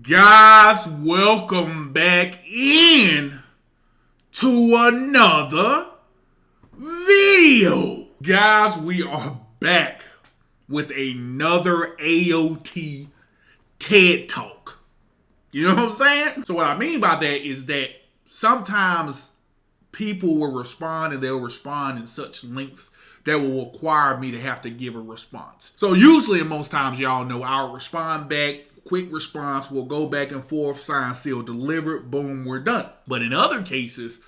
Guys, welcome back in to another video. Guys, we are back with another AOT TED Talk. You know what I'm saying? So what I mean by that is that sometimes people will respond and they'll respond in such lengths that will require me to have to give a response. So usually and most times y'all know I'll respond back. Quick response, we'll go back and forth, sign, seal, delivered, boom, we're done. But in other cases,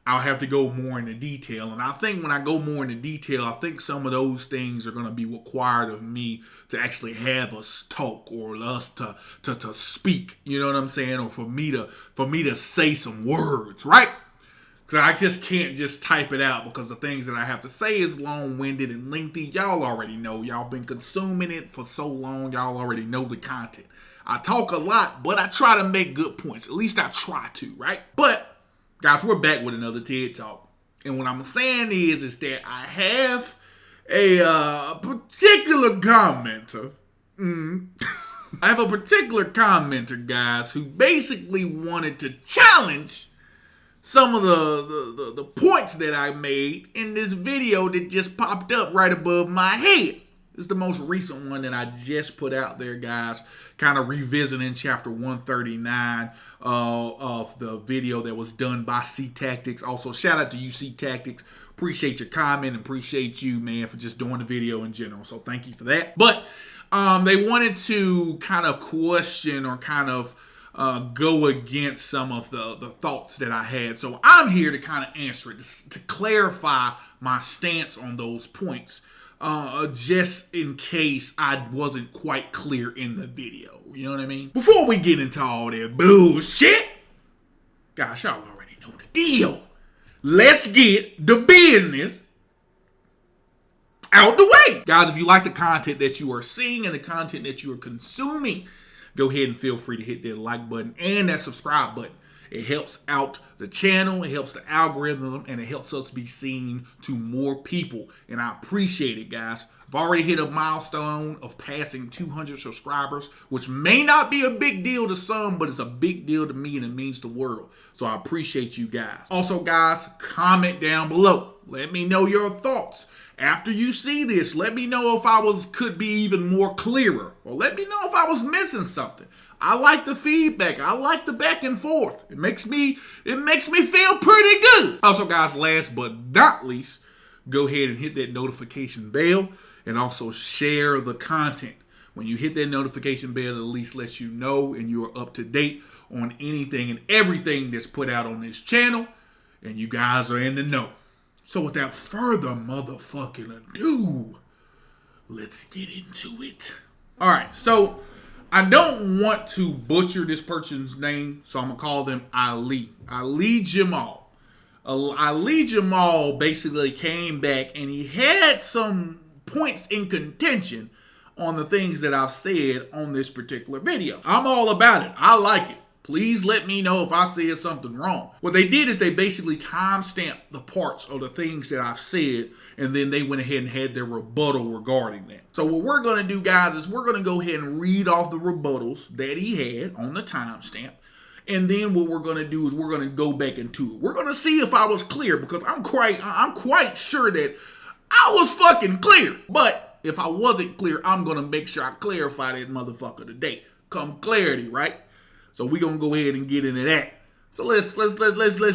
I'll have to go more into detail. And I think when I go more into detail, I think some of those things are going to be required of me to actually have us talk or us to speak. You know what I'm saying? Or for me to say some words, right? Because I just can't just type it out because the things that I have to say is long-winded and lengthy. Y'all already know. Y'all been consuming it for so long. Y'all already know the content. I talk a lot, but I try to make good points. At least I try to, right? But, guys, we're back with another TED Talk. And what I'm saying is that I have a particular commenter. I have a particular commenter, guys, who basically wanted to challenge some of the points that I made in this video that just popped up right above my head. It's the most recent one that I just put out there, guys. Kind of revisiting chapter 139 of the video that was done by C Tactics. Also, shout out to you, C Tactics. Appreciate your comment and appreciate you, man, for just doing the video in general. So thank you for that. But they wanted to kind of question or kind of go against some of the thoughts that I had. So I'm here to kind of answer it, to clarify my stance on those points. Just in case I wasn't quite clear in the video. You know what I mean? Before we get into all that bullshit, gosh, y'all already know the deal. Let's get the business out the way. Guys, if you like the content that you are seeing and the content that you are consuming, go ahead and feel free to hit that like button and that subscribe button. It helps out the channel, it helps the algorithm, and it helps us be seen to more people. And I appreciate it, guys. I've already hit a milestone of passing 200 subscribers, which may not be a big deal to some, but it's a big deal to me and it means the world. So I appreciate you guys. Also, guys, comment down below. Let me know your thoughts. After you see this, let me know if I could be even more clearer. Or let me know if I was missing something. I like the feedback. I like the back and forth. It makes me feel pretty good. Also, guys, last but not least, go ahead and hit that notification bell and also share the content. When you hit that notification bell, it at least lets you know and you are up to date on anything and everything that's put out on this channel. And you guys are in the know. So without further motherfucking ado, let's get into it. All right, so I don't want to butcher this person's name, so I'm going to call them Ali. Ali Jamal. Ali Jamal basically came back and he had some points in contention on the things that I've said on this particular video. I'm all about it. I like it. Please let me know if I said something wrong. What they did is they basically time-stamped the parts of the things that I've said, and then they went ahead and had their rebuttal regarding that. So what we're going to do, guys, is we're going to go ahead and read off the rebuttals that he had on the timestamp. And then what we're going to do is we're going to go back into it. We're going to see if I was clear, because I'm quite sure that I was fucking clear. But if I wasn't clear, I'm going to make sure I clarify that motherfucker today. Come clarity, right? So we're going to go ahead and get into that. So let's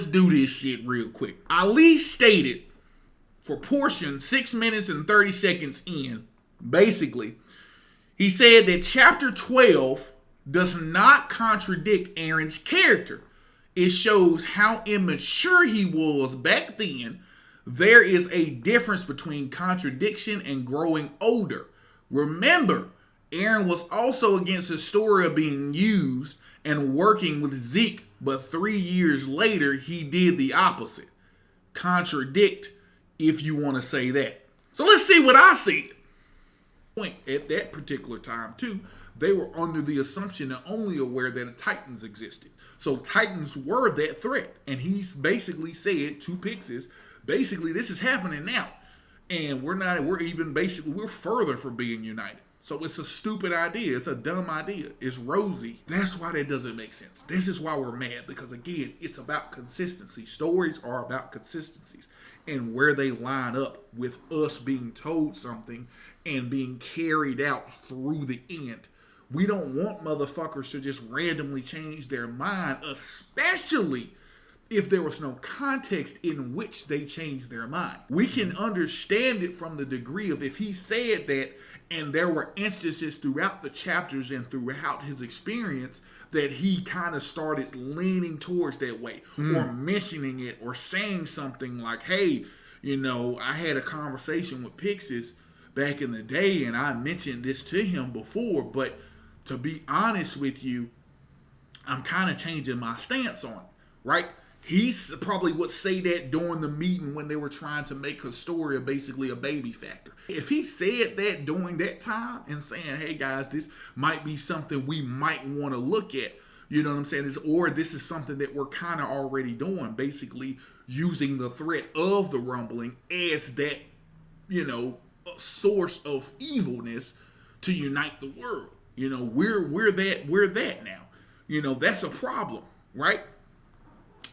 do this shit real quick. Ali stated for portion 6 minutes and 30 seconds in, basically, he said that chapter 12 does not contradict Eren's character. It shows how immature he was back then. There is a difference between contradiction and growing older. Remember, Eren was also against Historia being used and working with Zeke, but 3 years later, he did the opposite. Contradict, if you want to say that. So let's see what I said. At that particular time, too, they were under the assumption and only aware that Titans existed. So Titans were that threat. And he's basically said to Pixis, basically, this is happening now. And we're further from being united. So it's a stupid idea. It's a dumb idea. It's rosy. That's why that doesn't make sense. This is why we're mad. Because again, it's about consistency. Stories are about consistencies and where they line up with us being told something and being carried out through the end. We don't want motherfuckers to just randomly change their mind, especially if there was no context in which they changed their mind. We can understand it from the degree of if he said that and there were instances throughout the chapters and throughout his experience that he kind of started leaning towards that way or mentioning it or saying something like, hey, you know, I had a conversation with Pixis back in the day and I mentioned this to him before, but to be honest with you, I'm kind of changing my stance on it, right? He probably would say that during the meeting when they were trying to make Historia basically a baby factor. If he said that during that time and saying, hey guys, this might be something we might want to look at, you know what I'm saying? Or this is something that we're kind of already doing, basically using the threat of the rumbling as that, you know, source of evilness to unite the world. You know, we're that now. You know, that's a problem, right?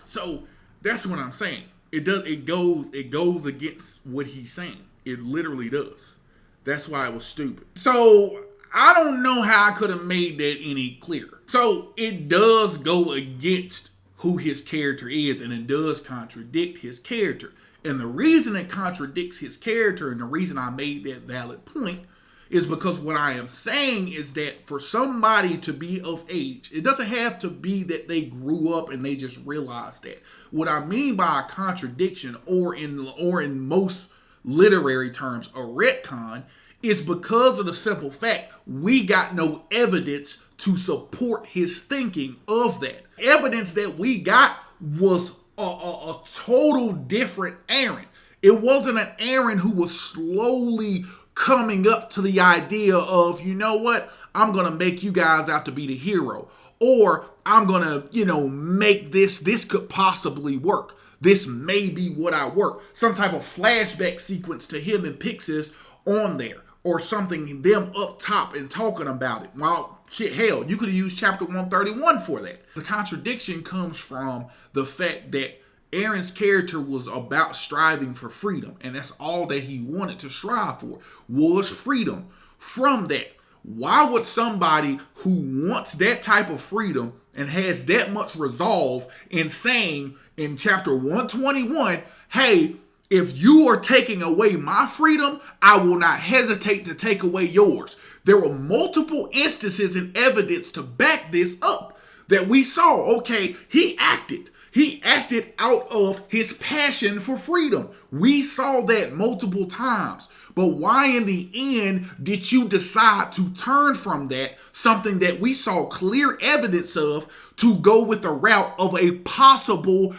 So that's what I'm saying. It goes against what he's saying. It literally does. That's why it was stupid. So I don't know how I could have made that any clearer. So it does go against who his character is, and it does contradict his character. And the reason it contradicts his character, and the reason I made that valid point, is because what I am saying is that for somebody to be of age, it doesn't have to be that they grew up and they just realized that. What I mean by a contradiction, or in most literary terms, a retcon, is because of the simple fact we got no evidence to support his thinking of that. Evidence that we got was a total different Eren. It wasn't an Eren who was slowly coming up to the idea of, you know what, I'm going to make you guys out to be the hero. Or I'm going to, you know, make this could possibly work. This may be what I work. Some type of flashback sequence to him and Pixis on there. Or something, them up top and talking about it. Well, shit, hell, you could have used chapter 131 for that. The contradiction comes from the fact that Eren's character was about striving for freedom, and that's all that he wanted to strive for, was freedom. From that, why would somebody who wants that type of freedom and has that much resolve in saying in chapter 121, hey, if you are taking away my freedom, I will not hesitate to take away yours. There were multiple instances and evidence to back this up that we saw. Okay, he acted. He acted out of his passion for freedom. We saw that multiple times. But why in the end did you decide to turn from that, something that we saw clear evidence of, to go with the route of a possible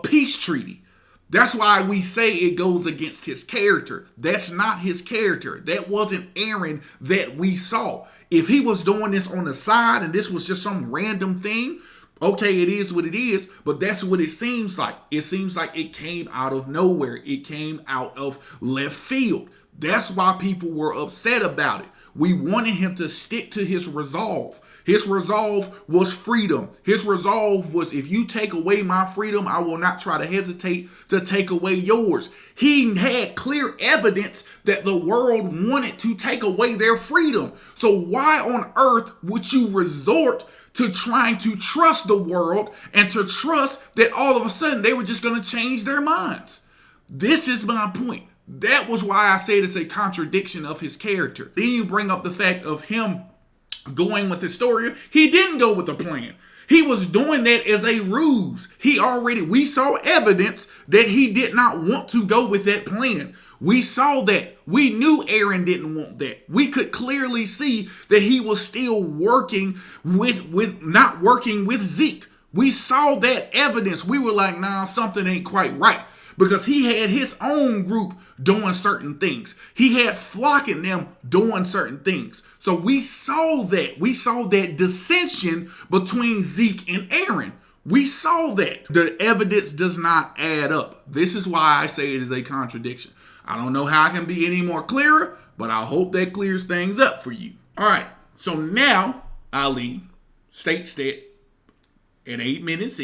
peace treaty? That's why we say it goes against his character. That's not his character. That wasn't Eren that we saw. If he was doing this on the side and this was just some random thing, okay, it is what it is, but that's what it seems like. It seems like it came out of nowhere. It came out of left field. That's why people were upset about it. We wanted him to stick to his resolve. His resolve was freedom. His resolve was, if you take away my freedom, I will not try to hesitate to take away yours. He had clear evidence that the world wanted to take away their freedom. So why on earth would you resort to trying to trust the world and to trust that all of a sudden they were just going to change their minds? This is my point. That was why I said it's a contradiction of his character. Then you bring up the fact of him going with Historia. He didn't go with the plan. He was doing that as a ruse. We saw evidence that he did not want to go with that plan. We saw that. We knew Eren didn't want that. We could clearly see that he was still working not working with Zeke. We saw that evidence. We were like, nah, something ain't quite right. Because he had his own group doing certain things. He had Flock and them doing certain things. So we saw that. We saw that dissension between Zeke and Eren. We saw that. The evidence does not add up. This is why I say it is a contradiction. I don't know how I can be any more clearer, But I hope that clears things up for you. All right. So now Ali states that at 8 minutes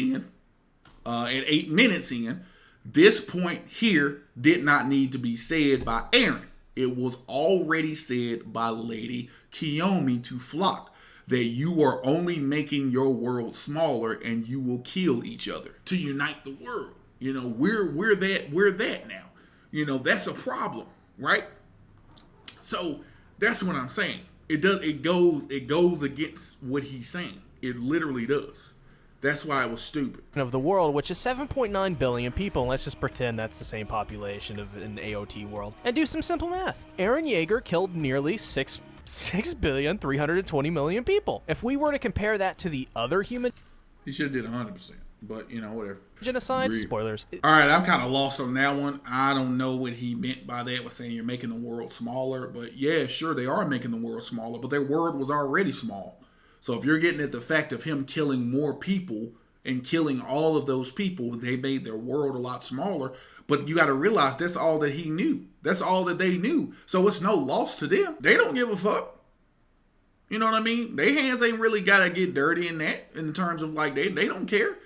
in, this point here did not need to be said by Eren. It was already said by Lady Kiyomi to Flock that you are only making your world smaller and you will kill each other to unite the world. You know, we're that now. You know, that's a problem, right? So that's what I'm saying. It goes against what he's saying. It literally does. That's why it was stupid. Of the world, which is 7.9 billion people. Let's just pretend that's the same population of an AOT world. And do some simple math. Erenyeager killed nearly 6,320,000,000 people. If we were to compare that to the other human... He should have did 100%, but, you know, whatever. Genocide? Spoilers. All right, I'm kind of lost on that one. I don't know what he meant by that, was saying you're making the world smaller. But, yeah, sure, they are making the world smaller, but their world was already small. So if you're getting at the fact of him killing more people and killing all of those people, they made their world a lot smaller. But you got to realize that's all that he knew. That's all that they knew. So it's no loss to them. They don't give a fuck. You know what I mean? Their hands ain't really got to get dirty in that, in terms of like they don't care.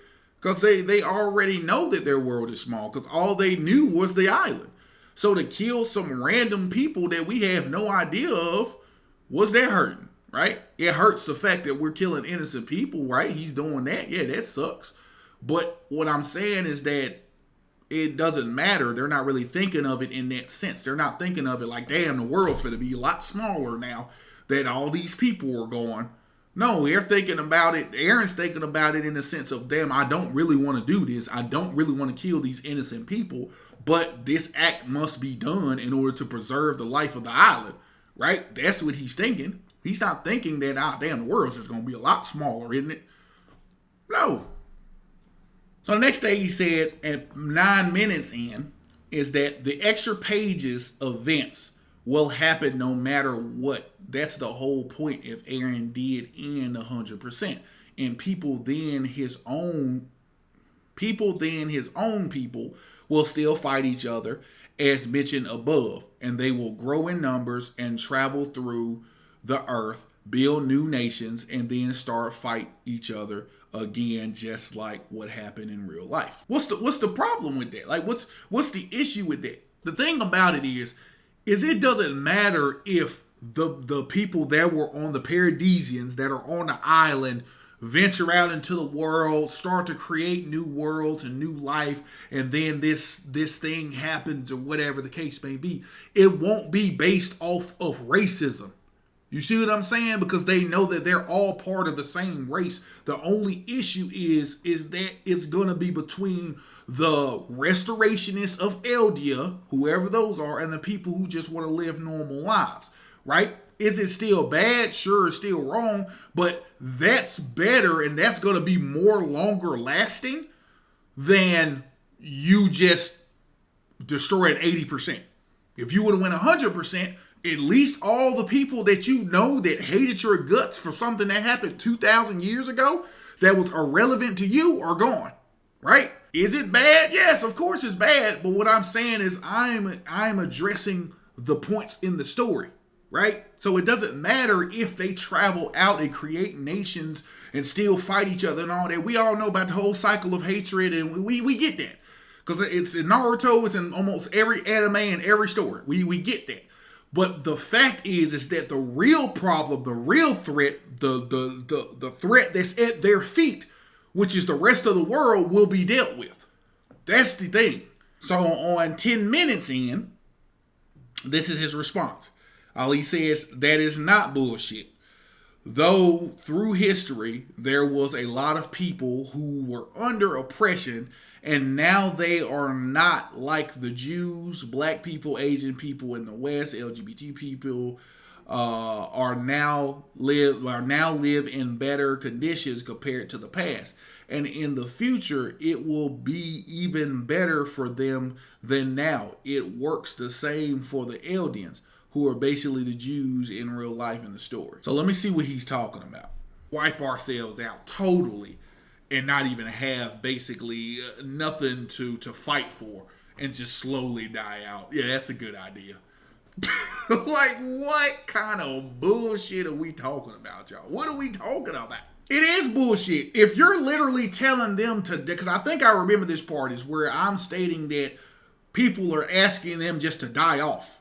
Because they already know that their world is small. Because all they knew was the island. So to kill some random people that we have no idea of, was that hurting? Right? It hurts the fact that we're killing innocent people, right? He's doing that. Yeah, that sucks. But what I'm saying is that it doesn't matter. They're not really thinking of it in that sense. They're not thinking of it like, damn, the world's going to be a lot smaller now that all these people are gone. No, they're thinking about it. Eren's thinking about it in the sense of, damn, I don't really want to do this. I don't really want to kill these innocent people. But this act must be done in order to preserve the life of the island. Right? That's what he's thinking. He's not thinking that, damn, the world's just going to be a lot smaller, isn't it? No. So the next thing he said at 9 minutes in is that the extra pages events will happen no matter what. That's the whole point if Eren did end 100%. And people then his own people will still fight each other as mentioned above. And they will grow in numbers and travel through the earth, build new nations, and then start fight each other again, just like what happened in real life. What's the problem with that? Like, what's the issue with that? The thing about it is it doesn't matter if the people that were on the Paradisians that are on the island venture out into the world, start to create new worlds and new life, and then this thing happens or whatever the case may be. It won't be based off of racism. You see what I'm saying? Because they know that they're all part of the same race. The only issue is that it's going to be between the restorationists of Eldia, whoever those are, and the people who just want to live normal lives, right? Is it still bad? Sure, it's still wrong, but that's better and that's going to be more longer lasting than you just destroyed 80%. If you would have went 100%, at least all the people that you know that hated your guts for something that happened 2,000 years ago that was irrelevant to you are gone, right? Is it bad? Yes, of course it's bad. But what I'm saying is I'm addressing the points in the story, right? So it doesn't matter if they travel out and create nations and still fight each other and all that. We all know about the whole cycle of hatred, and we get that. Because it's in Naruto, it's in almost every anime and every story. We get that. But the fact is that the real problem, the real threat, the threat that's at their feet, which is the rest of the world, will be dealt with. That's the thing. So on 10 minutes in, this is his response. Ali says, that is not bullshit. Though through history, there was a lot of people who were under oppression, and now they are not like the Jews, black people, Asian people in the West, LGBT people are now live in better conditions compared to the past. And in the future, it will be even better for them than now. It works the same for the Eldians, who are basically the Jews in real life in the story. So let me see what he's talking about. Wipe ourselves out totally and not even have basically nothing to fight for and just slowly die out. Yeah, that's a good idea. Like, what kind of bullshit are we talking about, y'all? What are we talking about? It is bullshit. If you're literally telling them to, because I think I remember this part is where I'm stating that people are asking them just to die off.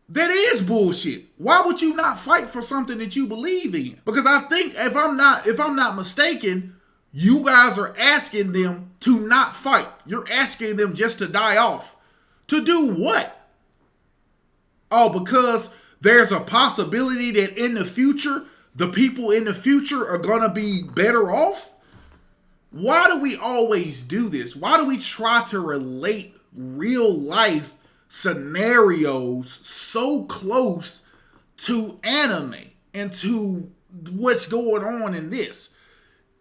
That is bullshit. Why would you not fight for something that you believe in? Because I think if I'm not mistaken, you guys are asking them to not fight. You're asking them just to die off. To do what? Oh, because there's a possibility that in the future, the people in the future are going to be better off? Why do we always do this? Why do we try to relate real life scenarios so close to anime and to what's going on in this?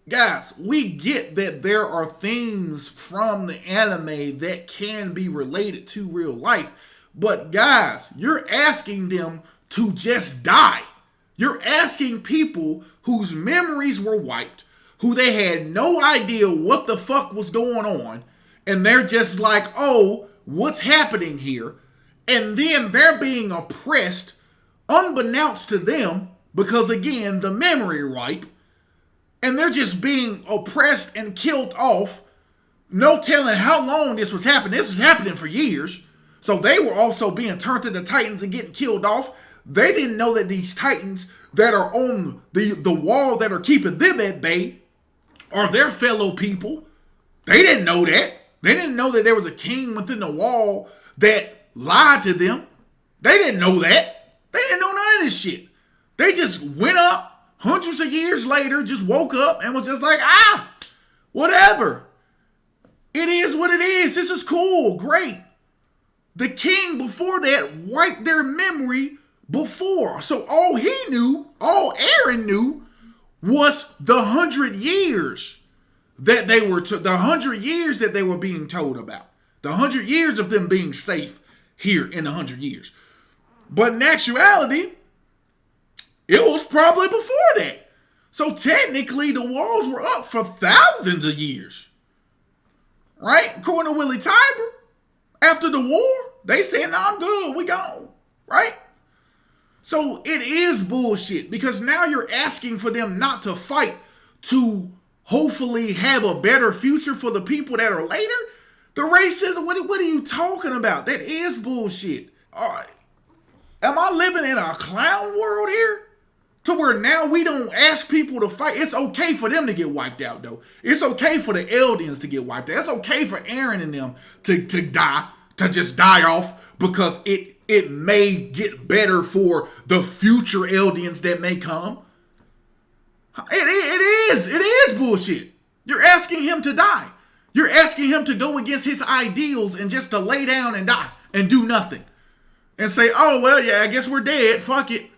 Guys, we get that there are things from the anime that can be related to real life. But guys, you're asking them to just die. You're asking people whose memories were wiped, who they had no idea what the fuck was going on, and they're just like, oh, what's happening here? And then they're being oppressed unbeknownst to them because, again, the memory wipe, and they're just being oppressed and killed off. No telling how long this was happening. This was happening for years. So they were also being turned into Titans and getting killed off. They didn't know that these Titans that are on the wall that are keeping them at bay are their fellow people. They didn't know that. They didn't know that there was a king within the wall that lied to them. They didn't know that. They didn't know none of this shit. They just went up hundreds of years later, just woke up and was just like, whatever. It is what it is. This is cool. Great. The king before that wiped their memory before. So all he knew, all Eren knew, was the 100 years that they were, the 100 years that they were being told about. The 100 years of them being safe here in the 100 years. But in actuality, it was probably before that. So technically, the walls were up for thousands of years. Right? According to Willie Tiber, after the war, they said, no, I'm good, we gone. Right? So it is bullshit because now you're asking for them not to fight to hopefully have a better future for the people that are later. The racism, what are you talking about? That is bullshit. All right. Am I living in a clown world here? To where now we don't ask people to fight. It's okay for them to get wiped out, though. It's okay for the Eldians to get wiped out. It's okay for Eren and them to die, to just die off because it may get better for the future Eldians that may come. It is bullshit. You're asking him to die. You're asking him to go against his ideals and just to lay down and die and do nothing. And say, oh, well, yeah, I guess we're dead. Fuck it.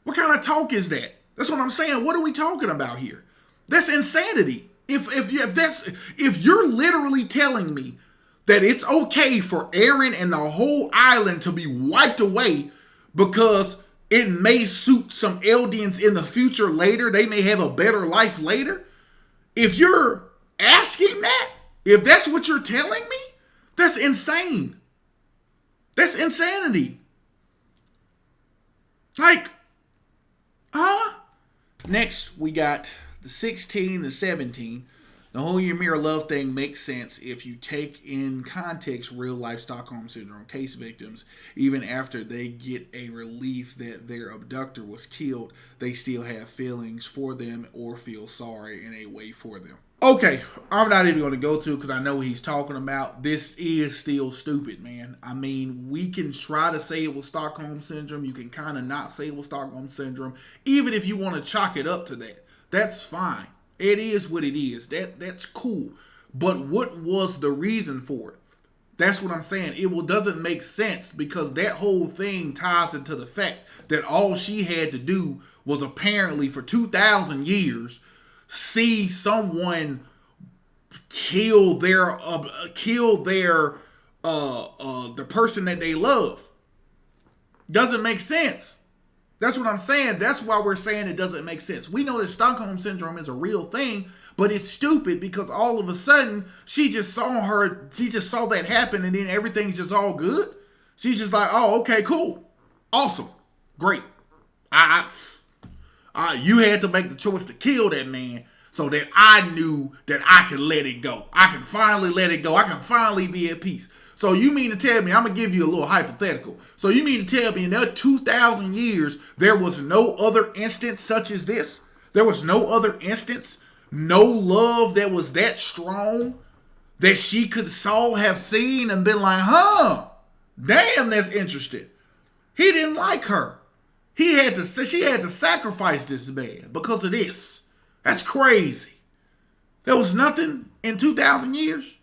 What kind of talk is that? That's what I'm saying. What are we talking about here? That's insanity. If you're literally telling me that it's okay for Eren and the whole island to be wiped away because it may suit some Eldians in the future later, they may have a better life later. If you're asking that, if that's what you're telling me, that's insane. That's insanity. Like, Next, we got the 16, the 17. The whole Ymir love thing makes sense if you take in context real life Stockholm Syndrome case victims. Even after they get a relief that their abductor was killed, they still have feelings for them or feel sorry in a way for them. Okay, I'm not even going to go to because I know what he's talking about. This is still stupid, man. I mean, we can try to say it was Stockholm Syndrome. You can kind of not say it was Stockholm Syndrome. Even if you want to chalk it up to that, that's fine. It is what it is. That's cool. But what was the reason for it? That's what I'm saying. It doesn't make sense because that whole thing ties into the fact that all she had to do was apparently for 2,000 years see someone kill the person that they love. Doesn't make sense. That's what I'm saying. That's why we're saying it doesn't make sense. We know that Stockholm Syndrome is a real thing, but it's stupid because all of a sudden she just saw that happen and then everything's just all good. She's just like, oh, okay, cool. Awesome. Great. You had to make the choice to kill that man so that I knew that I could let it go. I can finally let it go. I can finally be at peace. So you mean to tell me, I'm going to give you a little hypothetical. So you mean to tell me in that 2,000 years, there was no other instance such as this? There was no other instance? No love that was that strong that she could have seen and been like, huh, damn, that's interesting. He didn't like her. She had to sacrifice this man because of this. That's crazy. There was nothing in 2,000 years.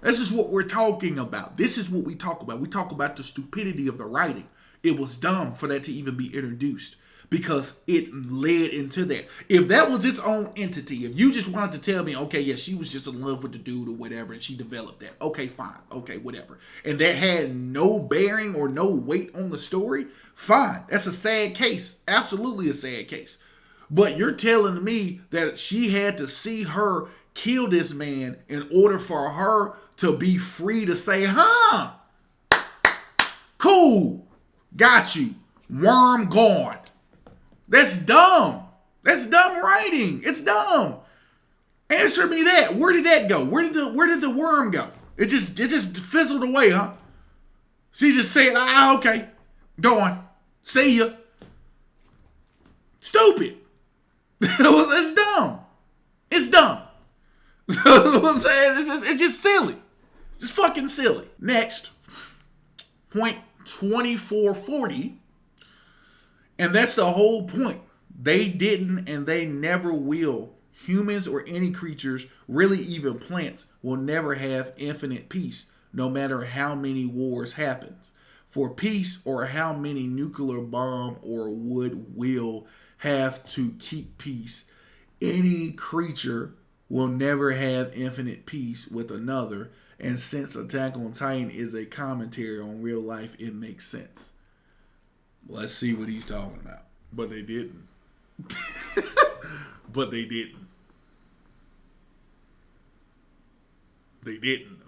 This is what we're talking about. This is what we talk about. We talk about the stupidity of the writing. It was dumb for that to even be introduced because it led into that. If that was its own entity, if you just wanted to tell me, okay, yeah, she was just in love with the dude or whatever, and she developed that. Okay, fine. Okay, whatever. And that had no bearing or no weight on the story, fine. That's a sad case. Absolutely a sad case. But you're telling me that she had to see her kill this man in order for her to be free to say, huh, cool, got you, worm gone. That's dumb. That's dumb writing. It's dumb. Answer me that. Where did that go? Where did the worm go? It just fizzled away, huh? She just said, okay, go on. See ya. Stupid. It's dumb. It's dumb. I'm saying? It's just silly. Just fucking silly. Next, point 2440. And that's the whole point. They didn't and they never will. Humans or any creatures, really even plants, will never have infinite peace, no matter how many wars happen. For peace or how many nuclear bomb or wood will have to keep peace, any creature will never have infinite peace with another. And since Attack on Titan is a commentary on real life, it makes sense. Let's see what he's talking about. But they didn't. But they didn't. They didn't.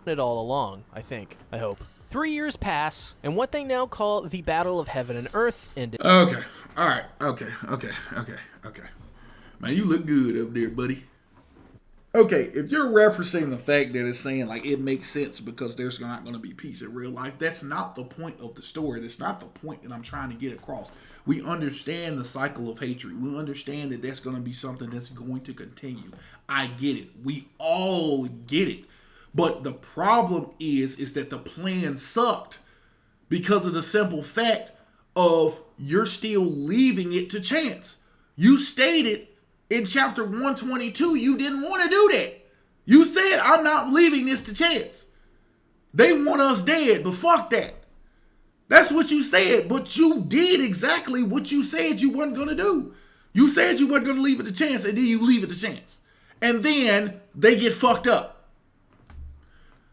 It all along, I think. I hope. 3 years pass, and what they now call the Battle of Heaven and Earth ended. Okay. All right. Okay. Man, you look good up there, buddy. Okay, if you're referencing the fact that it's saying like it makes sense because there's not going to be peace in real life, that's not the point of the story. That's not the point that I'm trying to get across. We understand the cycle of hatred. We understand that that's going to be something that's going to continue. I get it. We all get it. But the problem is that the plan sucked because of the simple fact of you're still leaving it to chance. You stated in chapter 122, you didn't want to do that. You said, I'm not leaving this to chance. They want us dead, but fuck that. That's what you said, but you did exactly what you said you weren't going to do. You said you weren't going to leave it to chance, and then you leave it to chance. And then they get fucked up.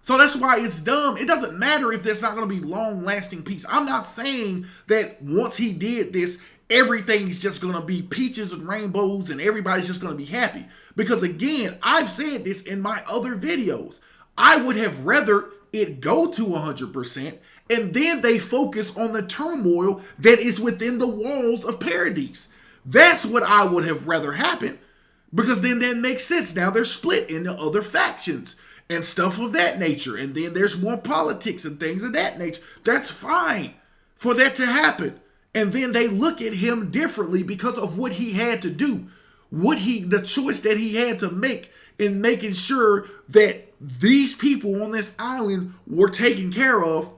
So that's why it's dumb. It doesn't matter if there's not going to be long-lasting peace. I'm not saying that once he did this, everything's just going to be peaches and rainbows and everybody's just going to be happy. Because again, I've said this in my other videos. I would have rather it go to 100% and then they focus on the turmoil that is within the walls of Paradise. That's what I would have rather happen because then that makes sense. Now they're split into other factions and stuff of that nature. And then there's more politics and things of that nature. That's fine for that to happen. And then they look at him differently because of what he had to do. The choice that he had to make in making sure that these people on this island were taken care of.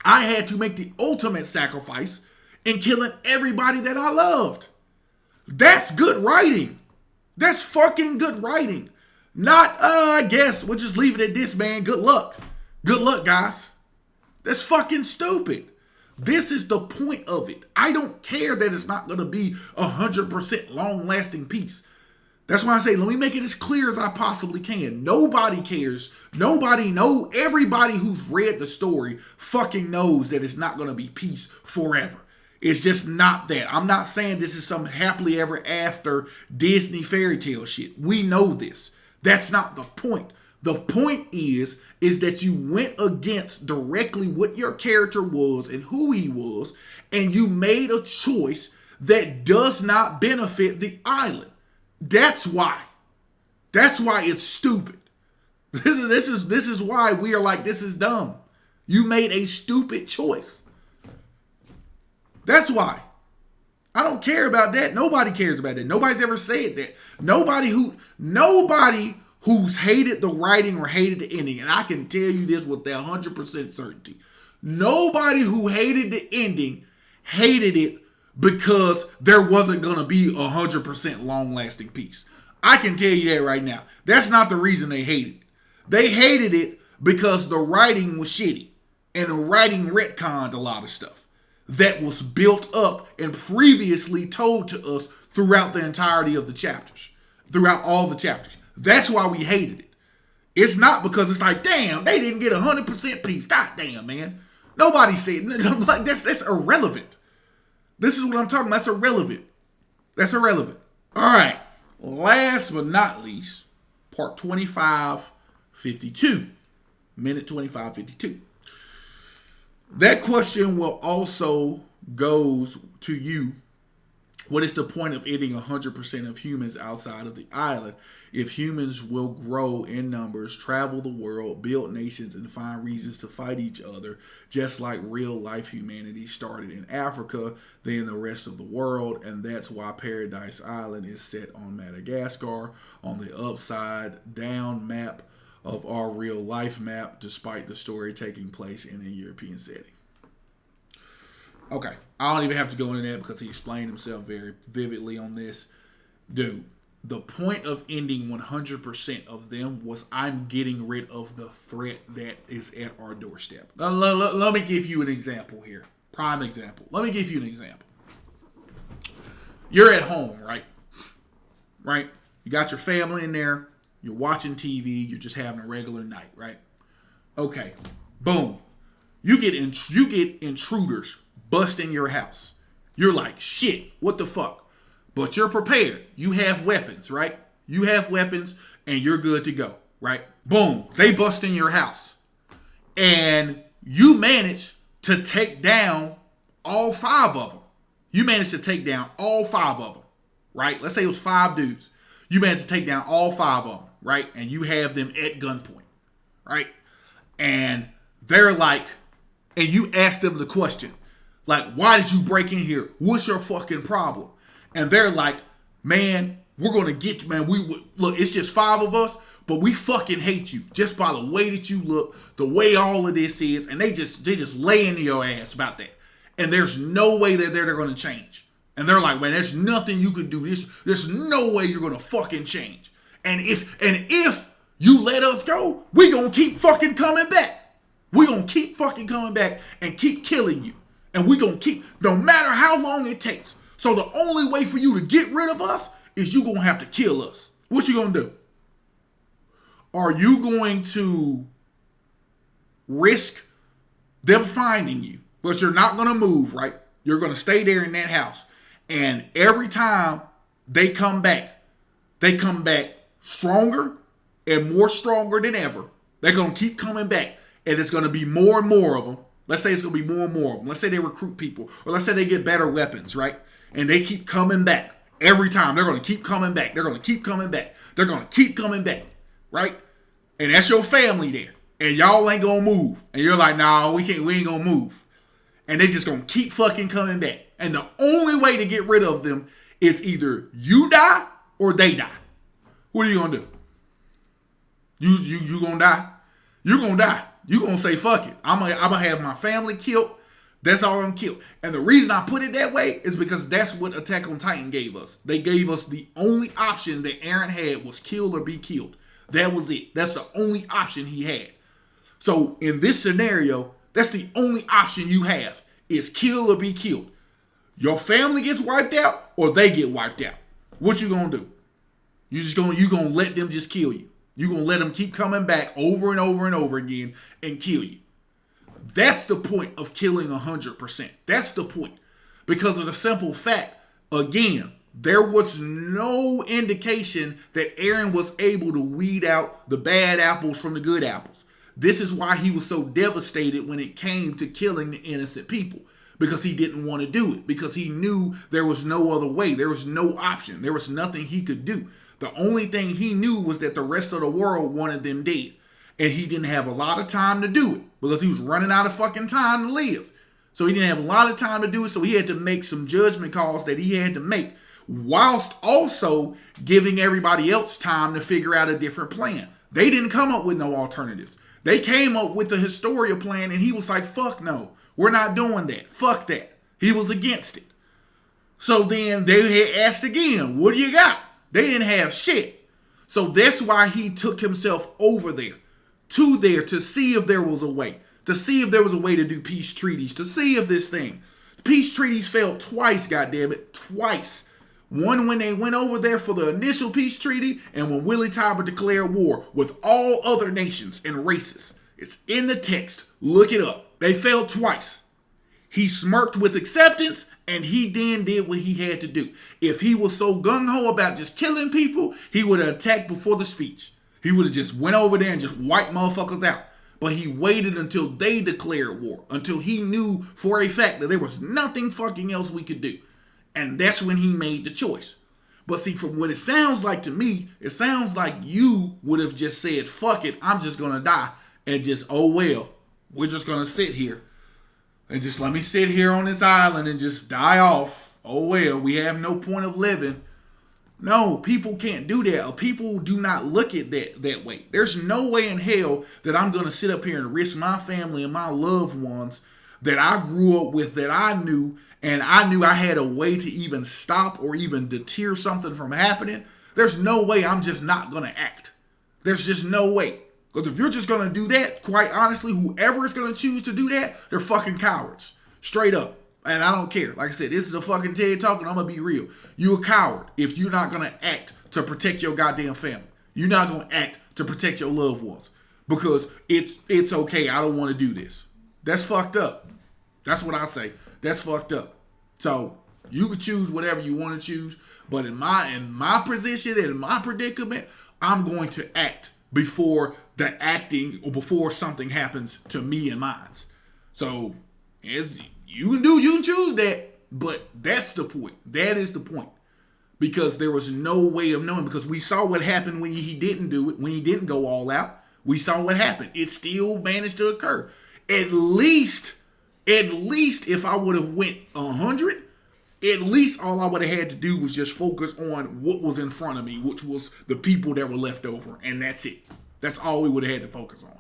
I had to make the ultimate sacrifice in killing everybody that I loved. That's good writing. That's fucking good writing. Not, I guess we'll just leave it at this, man. Good luck. Good luck, guys. That's fucking stupid. This is the point of it. I don't care that it's not going to be 100% long-lasting peace. That's why I say, let me make it as clear as I possibly can. Nobody cares. Everybody who's read the story fucking knows that it's not going to be peace forever. It's just not that. I'm not saying this is some happily ever after Disney fairy tale shit. We know this. That's not the point. The point is that you went against directly what your character was and who he was, and you made a choice that does not benefit the island. That's why. That's why it's stupid. This is why we are like, this is dumb. You made a stupid choice. That's why. I don't care about that. Nobody cares about that. Nobody's ever said that. Nobody who's hated the writing or hated the ending, and I can tell you this with 100% certainty. Nobody who hated the ending hated it because there wasn't going to be 100% long-lasting peace. I can tell you that right now. That's not the reason they hated it. They hated it because the writing was shitty, and the writing retconned a lot of stuff that was built up and previously told to us throughout the entirety of the chapters, throughout all the chapters. That's why we hated it. It's not because it's like, damn, they didn't get 100% peace. God damn, man. Nobody said, like, that's irrelevant. This is what I'm talking about. That's irrelevant. That's irrelevant. All right. Last but not least, part 2552. Minute 2552. That question will also goes to you. What is the point of ending 100% of humans outside of the island if humans will grow in numbers, travel the world, build nations, and find reasons to fight each other, just like real life humanity started in Africa, then the rest of the world, and that's why Paradise Island is set on Madagascar, on the upside down map of our real life map, despite the story taking place in a European setting. Okay, I don't even have to go into that because he explained himself very vividly on this. Dude, the point of ending 100% of them was I'm getting rid of the threat that is at our doorstep. Let me give you an example here. Prime example. Let me give you an example. You're at home, right? Right? You got your family in there. You're watching TV. You're just having a regular night, right? Okay. Boom. You get intruders busting your house. You're like, shit, what the fuck? But you're prepared. You have weapons, right? You have weapons and you're good to go, right? Boom. They bust in your house. And you manage to take down all 5 of them. You managed to take down all 5 of them, right? Let's say it was 5 dudes. You managed to take down all 5 of them, right? And you have them at gunpoint, right? And they're like, and you ask them the question, like, why did you break in here? What's your fucking problem? And they're like, man, we're going to get you, man. Look, it's just 5 of us, but we fucking hate you just by the way that you look, the way all of this is. And they just lay into your ass about that. And there's no way that they're going to change. And they're like, man, there's nothing you can do. There's no way you're going to fucking change. And if you let us go, we going to keep fucking coming back. We going to keep fucking coming back and keep killing you. And we going to keep, no matter how long it takes. So the only way for you to get rid of us is you going to have to kill us. What you going to do? Are you going to risk them finding you? But you're not going to move, right? You're going to stay there in that house. And every time they come back stronger and more stronger than ever. They're going to keep coming back. And it's going to be more and more of them. Let's say it's going to be more and more of them. Let's say they recruit people. Or let's say they get better weapons, right? And they keep coming back. Every time. They're going to keep coming back. They're going to keep coming back. They're going to keep coming back. Right? And that's your family there. And y'all ain't going to move. And you're like, nah, we ain't going to move. And they just going to keep fucking coming back. And the only way to get rid of them is either you die or they die. What are you going to do? You going to die? You're going to die. You're going to say, fuck it. I'm going to have my family killed. That's all I'm killed. And the reason I put it that way is because that's what Attack on Titan gave us. They gave us the only option that Eren had was kill or be killed. That was it. That's the only option he had. So in this scenario, that's the only option you have is kill or be killed. Your family gets wiped out or they get wiped out. What you gonna do? You gonna let them just kill you. You gonna let them keep coming back over and over and over again and kill you. That's the point of killing 100%. That's the point. Because of the simple fact, again, There was no indication that Eren was able to weed out the bad apples from the good apples. This is why he was so devastated when it came to killing the innocent people. Because he didn't want to do it. Because he knew there was no other way. There was no option. There was nothing he could do. The only thing he knew was that the rest of the world wanted them dead. And he didn't have a lot of time to do it. Because he was running out of fucking time to live. So he didn't have a lot of time to do it. So he had to make some judgment calls that he had to make. Whilst also giving everybody else time to figure out a different plan. They didn't come up with no alternatives. They came up with the Historia plan and he was like, fuck no, we're not doing that. Fuck that. He was against it. So then they had asked again, what do you got? They didn't have shit. So that's why he took himself over there to see if there was a way. To see if there was a way to do peace treaties. To see if this thing. Peace treaties failed twice, goddammit. Twice. One when they went over there for the initial peace treaty, and when Willie Tybur declared war with all other nations and races. It's in the text. Look it up. They failed twice. He smirked with acceptance, and he then did what he had to do. If he was so gung-ho about just killing people, he would have attacked before the speech. He would have just went over there and just wiped motherfuckers out. But he waited until they declared war, until he knew for a fact that there was nothing fucking else we could do. And that's when he made the choice. But see, from what it sounds like to me, it sounds like you would have just said, fuck it, I'm just going to die. And just, oh well, we're just going to sit here. And just let me sit here on this island and just die off. Oh well, we have no point of living. No, people can't do that. People do not look at that way. There's no way in hell that I'm going to sit up here and risk my family and my loved ones that I grew up with, that I knew, and I knew I had a way to even stop or even deter something from happening. There's no way I'm just not going to act. There's just no way. Because if you're just going to do that, quite honestly, whoever is going to choose to do that, they're fucking cowards. Straight up. And I don't care. Like I said, this is a fucking TED Talk, and I'm going to be real. You're a coward if you're not going to act to protect your goddamn family. You're not going to act to protect your loved ones. Because it's okay, I don't want to do this. That's fucked up. That's what I say. That's fucked up. So you can choose whatever you want to choose, but in my position, in my predicament, I'm going to act before the acting or before something happens to me and mine. So as you can choose that, but that's the point. That is the point. Because there was no way of knowing, because we saw what happened when he didn't do it, when he didn't go all out. We saw what happened. It still managed to occur. At least if I would have went 100, at least all I would have had to do was just focus on what was in front of me, which was the people that were left over. And that's it. That's all we would have had to focus on.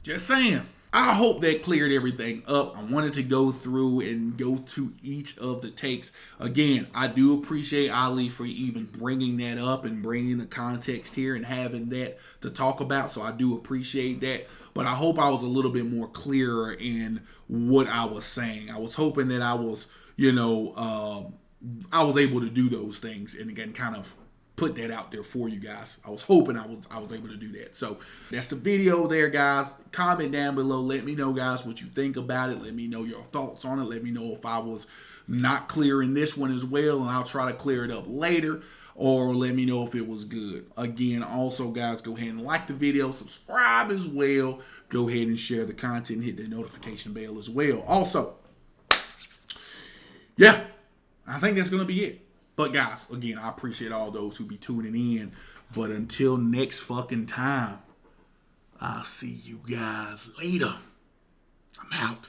Just saying. I hope that cleared everything up. I wanted to go through and go to each of the takes. Again, I do appreciate Ali for even bringing that up and bringing the context here and having that to talk about. So I do appreciate that. But I hope I was a little bit more clearer in what I was saying. I was hoping that I was, I was able to do those things and again, kind of put that out there for you guys. I was hoping I was able to do that. So that's the video there, guys. Comment down below. Let me know, guys, what you think about it. Let me know your thoughts on it. Let me know if I was not clear in this one as well, and I'll try to clear it up later. Or let me know if it was good. Again, also, guys, go ahead and like the video. Subscribe as well. Go ahead and share the content. Hit the notification bell as well. Also, yeah, I think that's going to be it. But guys, again, I appreciate all those who be tuning in. But until next fucking time, I'll see you guys later. I'm out.